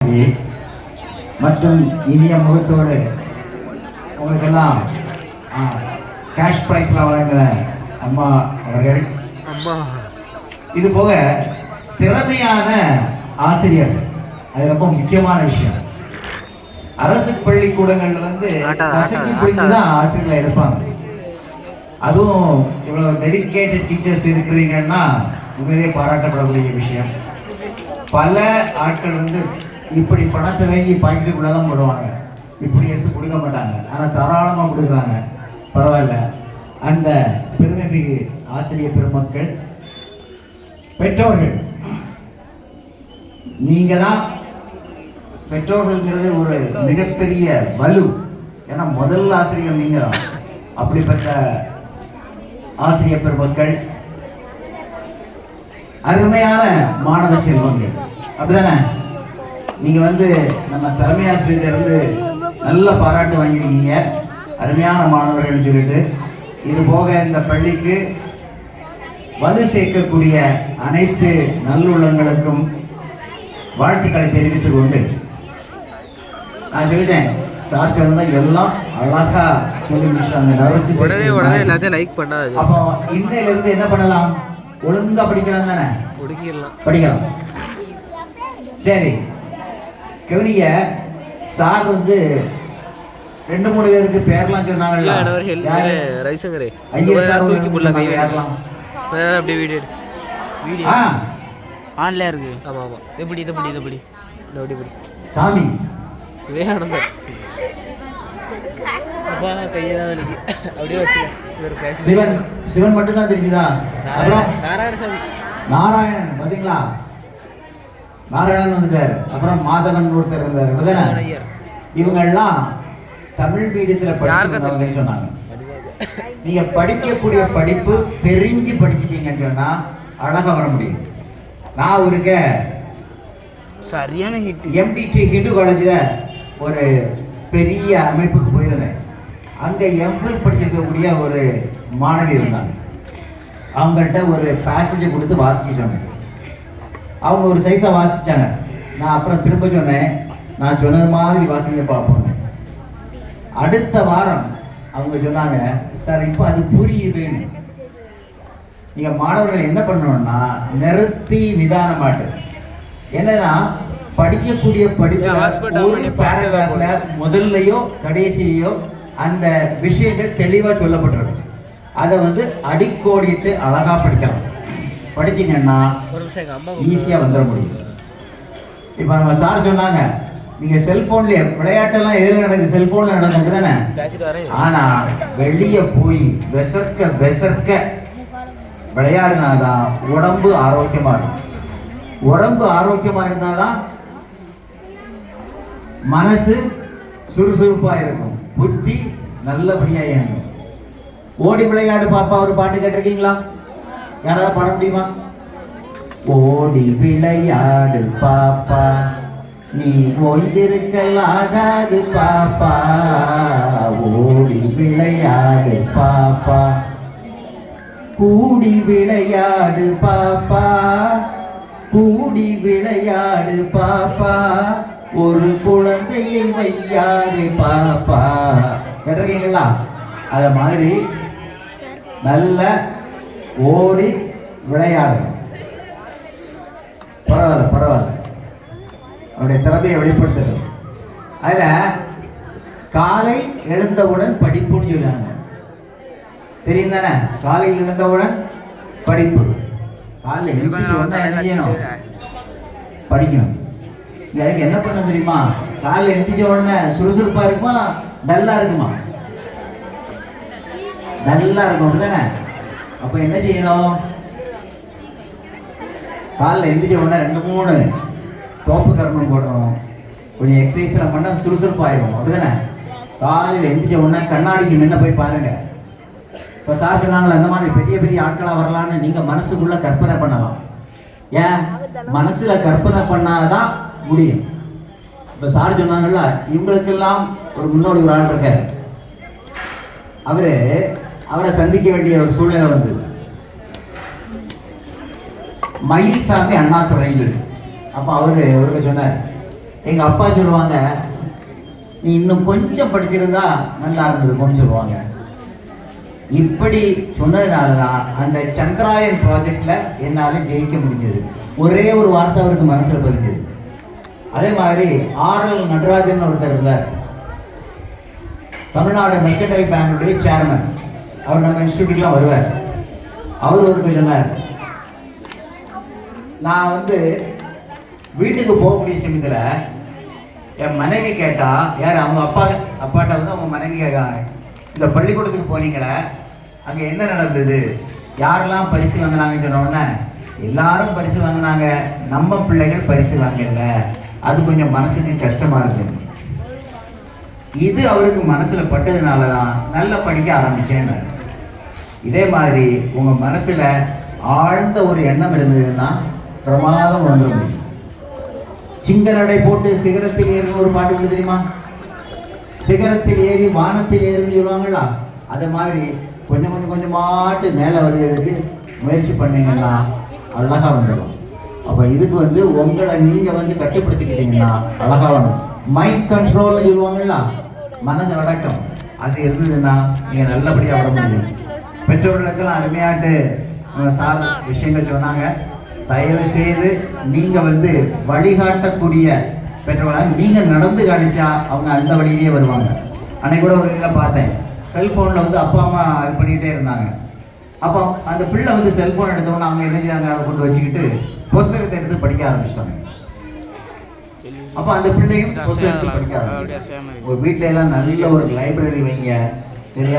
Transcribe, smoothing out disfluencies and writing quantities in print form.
அம்மாஜி மற்றும் இனிய முகத்தோடு உங்களுக்கெல்லாம் கேஷ் ப்ரைஸில் வழங்குகிற அம்மா அவர்கள். இது போக திறமையான ஆசிரியர், அது ரொம்ப முக்கியமான விஷயம். அரசு பள்ளிக்கூடங்கள்ல கசக்கி பிடிச்சி தான் ஆசிரியர்களை எடுப்பாங்க. அதுவும் இவ்வளோ டெடிக்கேட்டட் டீச்சர்ஸ் இருக்கிறீங்கன்னா உண்மையிலே பாராட்டப்படக்கூடிய விஷயம். பல ஆட்கள் இப்படி பணத்தை வாங்கி பாக்கெட்டுக்குள்ளே தான் போடுவாங்க, இப்படி எடுத்து கொடுக்க மாட்டாங்க. ஆனால் தாராளமாக கொடுக்குறாங்க, பரவாயில்ல. அந்த பெருமைமிகு ஆசிரியர் பெருமக்கள், பெற்றோர்கள், நீங்கள் தான் பெற்றோர்கள்ங்கிறது ஒரு மிகப்பெரிய வலு. ஏன்னா முதல் ஆசிரியர் நீங்கள் தான். அப்படிப்பட்ட ஆசிரியர் பெருமக்கள், அருமையான மாணவ செல்வங்கள், அப்படிதானே? நீங்கள் நம்ம தலைமை ஆசிரியர்கிட்ட நல்ல பாராட்டு வாங்கியிருக்கீங்க, அருமையான மாணவர்கள்னு சொல்லிட்டு. இது போக இந்த பள்ளிக்கு வலு சேர்க்கக்கூடிய அனைத்து நல்லுள்ளங்களுக்கும் வாழ்த்துக்களை தெரிவித்துக் கொண்டு, நான் சொல்லிட்டேன் சார் சொன்னா எல்லாம் அழகா சொல்லி முடிச்சாங்க. அப்போ இன்னையில இருந்து என்ன பண்ணலாம்? ஒழுங்கா படிக்கலாம் தானே? படிக்கலாம். சரி, கவனிய சார் 2-3 பேருக்கு பேர்லாம் சொன்னாங்கல்ல. ஐயா சார் யாரெல்லாம் அப்படியே வீடியோ ஆன்ல இருக்கு. ஆமா ஆமா, எப்படி சாமி விவேகானந்தர் சிவன் சிவன் மட்டும்தான் தெரிஞ்சுதா? அப்புறம் நாராயணன் பாத்தீங்களா? நாராயணன் வந்துட்டாரு. அப்புறம் மாதவன் ஒருத்தர் இருந்தார். இவங்க எல்லாம் தமிழ் மீடியத்தில் படிச்சிருந்தவங்கன்னு சொன்னாங்க. நீங்க படிக்கக்கூடிய படிப்பு தெரிஞ்சு படிச்சிட்டீங்கன்னு சொன்னா அழகா வர முடியும். நான் ஒருக்க சரியான எம்டிடி ஹிந்து காலேஜில் ஒரு பெரிய அமைப்புக்கு போயிருந்தேன். அங்கே எம்ஃபில் படிச்சிருக்கக்கூடிய ஒரு மாணவி இருந்தாங்க. அவங்கள்ட்ட ஒரு பேசேஜை கொடுத்து வாசிக்க சொன்னேன். அவங்க ஒரு சைஸாக வாசித்தாங்க. நான் அப்புறம் திரும்ப சொன்னேன், நான் சொன்னது மாதிரி வாசிக்க பார்ப்போங்க. அடுத்த வாரம் அவங்க சொன்னாங்க, சார் இப்போ அது புரியுதுன்னு. நீங்கள் மாணவர்கள் என்ன பண்ணணும்னா நிறுத்தி நிதானமாட்டு. என்னன்னா படிக்கக்கூடிய படிப்பு ஒரு பேராகிராஃப்ல முதல்லையோ கடைசியோ அந்த விஷயங்கள் தெளிவாக சொல்லப்பட்டிருக்கு. அதை அடிக்கோடிட்டு அழகா படிக்கலாம். படிச்சிங்கன்னா ஈஸியாக வந்துட முடியும். இப்போ நம்ம சார் சொன்னாங்க, நீங்கள் செல்ஃபோன்லேயே விளையாட்டெல்லாம் எதில் நடக்குது? செல்ஃபோனில் நடக்கும் தானே? ஆனால் வெளியே போய் விசர்க்க விளையாடினாதான் உடம்பு ஆரோக்கியமாக இருக்கும். உடம்பு ஆரோக்கியமாக இருந்தாதான் மனசு சுறுசுறுப்பாக இருக்கும், புத்தி நல்லபடியாக இயங்கும். ஓடி விளையாடு பாப்பா ஒரு பாட்டு கேட்டிருக்கீங்களா? யாராவது பாட முடியுமா? ஓடி விளையாடு பாப்பா, நீ ஓய்ந்திருக்கலாகாது பாப்பா, ஓடி விளையாடு பாப்பா, கூடி விளையாடு பாப்பா, கூடி விளையாடு பாப்பா, ஒரு குழந்தையை வையாது பாப்பா. கேட்டிருக்கீங்களா? அத மாதிரி நல்ல ஓடி விளையாடணும். பரவாயில்ல அவருடைய திறமையை வெளிப்படுத்தணும். அதில் காலை எழுந்தவுடன் படிப்புன்னு சொல்லுவாங்க, தெரியும் தானே? காலையில் எழுந்தவுடன் படிப்பு. காலையில் எழுந்திரிச்ச என்ன செய்யணும்? படிக்கணும். அதுக்கு என்ன பண்ண தெரியுமா? காலையில் எழுந்திரிச்ச உடனே சுறுசுறுப்பாக இருக்குமா டல்லாக இருக்குமா? நல்லா இருக்கும், அப்படிதானே? அப்போ என்ன செய்யணும்? காலையில் எழுந்திரிச்ச உடனே 2-3 தோப்பு கர்மம் போடணும். கொஞ்சம் எக்ஸசைஸ்லாம் பண்ணால் சுறுசுறுப்பாகிடும், அப்படிதானே? காலையில் எழுந்திரிச்ச உடனே கண்ணாடிக்கு முன்ன போய் பாருங்க. இப்போ சார் சொன்னாங்களே, அந்த மாதிரி பெரிய பெரிய ஆட்களாக வரலான்னு நீங்கள் மனசுக்குள்ளே கற்பனை பண்ணலாம். ஏன்? மனசில் கற்பனை பண்ணாதான் முடியும். இப்போ சார் சொன்னாங்கல்ல, இவங்களுக்கெல்லாம் ஒரு முன்னோடி ஒரு ஆள் இருக்கார். அவரை சந்திக்க வேண்டிய ஒரு சூழ்நிலை வந்தது. மயில்சாமி அண்ணாதுரைன்னு சொல்லிட்டு. அப்போ அவருக்கு சொன்னார், எங்கள் அப்பா சொல்லுவாங்க, நீ இன்னும் கொஞ்சம் படிச்சிருந்தா நல்லா இருந்திருக்கும்னு சொல்லுவாங்க. இப்படி சொன்னதுனால தான் அந்த சந்திராயன் ப்ராஜெக்ட்ல என்னால் ஜெயிக்க முடிஞ்சது. ஒரே ஒரு வார்த்தை அவருக்கு மனசில் பதிஞ்சது. அதே மாதிரி ஆர்எல் நடராஜன் ஒருத்தர் இருந்தார், தமிழ்நாடு மெர்கன்டைல் பேங்குடைய சேர்மன். அவர் நம்ம இன்ஸ்டியூட்லாம் வருவார். அவர் ஒருத்தர் சொன்னார், நான் வீட்டுக்கு போகக்கூடிய சமயத்தில் என் மனைவி கேட்டா, யார் அவங்க அப்பாட்ட அவங்க மனைவி கேட்காங்க, இந்த பள்ளிக்கூடத்துக்கு போனீங்களே அங்கே என்ன நடந்தது, யாரெல்லாம் பரிசு வாங்கினாங்கன்னு சொன்ன உடனே எல்லாரும் பரிசு வாங்கினாங்க, நம்ம பிள்ளைகள் பரிசு வாங்கல, அது கொஞ்சம் மனசுக்கு கஷ்டமா இருக்கு. இது அவருக்கு மனசுல பட்டதுனால தான் நல்லா படிக்க ஆரம்பிச்சேன். இதே மாதிரி உங்க மனசுல ஆழ்ந்த ஒரு எண்ணம் இருந்ததுன்னா பிரமாதம் வந்துட முடியும். சிங்கநடை போட்டு சிகரத்தில் ஏறுன்னு ஒரு பாட்டு உண்டு தெரியுமா? சிகரத்தில் ஏறி வானத்தில் ஏறுன்னு சொல்லுவாங்களா? அது மாதிரி கொஞ்சம் கொஞ்சம் கொஞ்சமாட்டு மேலே வருகிறதுக்கு முயற்சி பண்ணீங்கன்னா அழகா வந்துடும். அப்போ இதுக்கு உங்களை நீங்க கட்டுப்படுத்திக்கிட்டீங்கன்னா அழகா வரும். மைண்ட் கண்ட்ரோல்னு சொல்லுவாங்களா, மனது அடக்கம், அது இருந்ததுன்னா நீங்க நல்லபடியா வர முடியும். பெற்றோர்களுக்கெல்லாம் அருமையாட்டு சார் விஷயங்கள் சொன்னாங்க. தயவு செய்து நீங்க வழிகாட்டக்கூடிய பெற்றோர்களாக நீங்க நடந்து காணிச்சா அவங்க அந்த வழியிலேயே வருவாங்க. அன்னைக்கு கூட ஒரு இதில் பார்த்தேன், செல்போனில் அப்பா அம்மா இது பண்ணிக்கிட்டே இருந்தாங்க. அப்போ அந்த பிள்ளை செல்போன் எடுத்தவொன்னே அவங்க என்ன செய்யாங்க, அதை கொண்டு வச்சுக்கிட்டு புஸ்தகத்தை எடுத்து படிக்க ஆரம்பிச்சிட்டாங்க. அப்போ அந்த பிள்ளையும் புஸ்தகத்தை படிக்க ஆரம்பிச்சாங்க. உங்கள் வீட்டில எல்லாம் நல்ல ஒரு லைப்ரரி வைங்க, சரியா?